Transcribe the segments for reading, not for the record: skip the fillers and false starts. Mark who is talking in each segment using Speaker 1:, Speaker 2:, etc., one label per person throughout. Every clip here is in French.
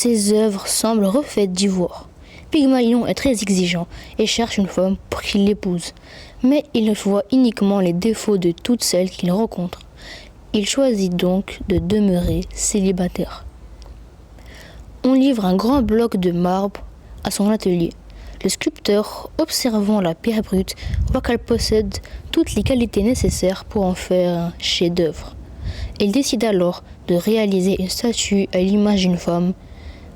Speaker 1: ses œuvres semblent refaites d'ivoire. Pygmalion est très exigeant et cherche une femme pour qu'il l'épouse. Mais il voit uniquement les défauts de toutes celles qu'il rencontre. Il choisit donc de demeurer célibataire. On livre un grand bloc de marbre à son atelier. Le sculpteur, observant la pierre brute, voit qu'elle possède toutes les qualités nécessaires pour en faire un chef-d'œuvre. Il décide alors de réaliser une statue à l'image d'une femme,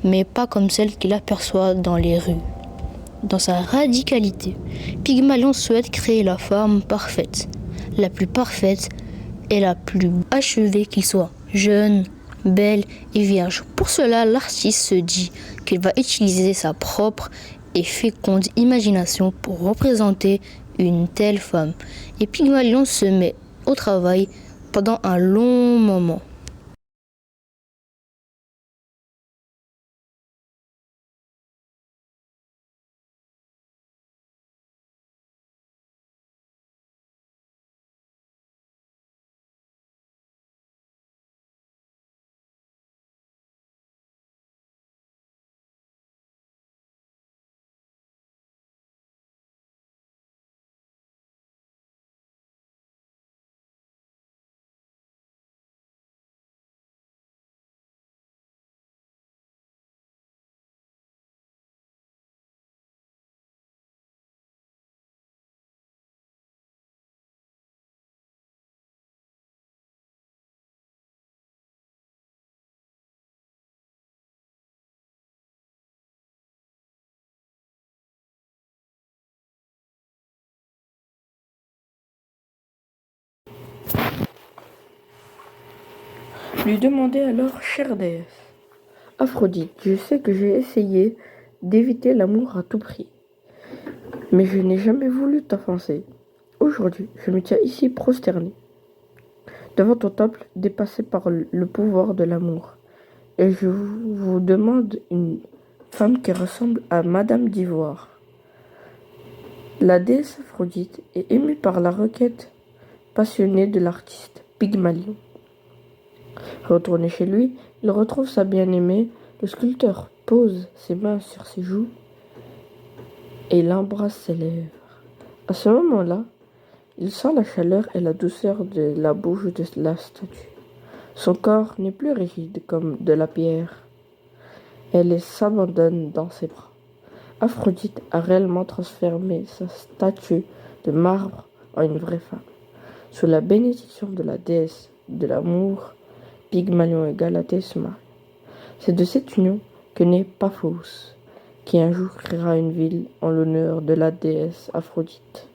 Speaker 1: mais pas comme celle qu'il aperçoit dans les rues. Dans sa radicalité, Pygmalion souhaite créer la femme parfaite, la plus parfaite et la plus achevée qu'il soit, jeune, belle et vierge. Pour cela, l'artiste se dit qu'il va utiliser sa propre et féconde imagination pour représenter une telle femme. Et Pygmalion se met au travail pendant un long moment.
Speaker 2: Lui demandait alors: chère déesse, Aphrodite, je sais que j'ai essayé d'éviter l'amour à tout prix, mais je n'ai jamais voulu t'offenser. Aujourd'hui, je me tiens ici prosterné, devant ton temple dépassé par le pouvoir de l'amour, et je vous demande une femme qui ressemble à Madame d'Ivoire. La déesse Aphrodite est émue par la requête passionnée de l'artiste Pygmalion. Retourné chez lui, il retrouve sa bien-aimée. Le sculpteur pose ses mains sur ses joues et il embrasse ses lèvres. À ce moment-là, il sent la chaleur et la douceur de la bouche de la statue. Son corps n'est plus rigide comme de la pierre. Elle s'abandonne dans ses bras. Aphrodite a réellement transformé sa statue de marbre en une vraie femme. Sous la bénédiction de la déesse de l'amour, Pygmalion et Galatée se marient. C'est de cette union que naît Paphos, qui un jour créera une ville en l'honneur de la déesse Aphrodite.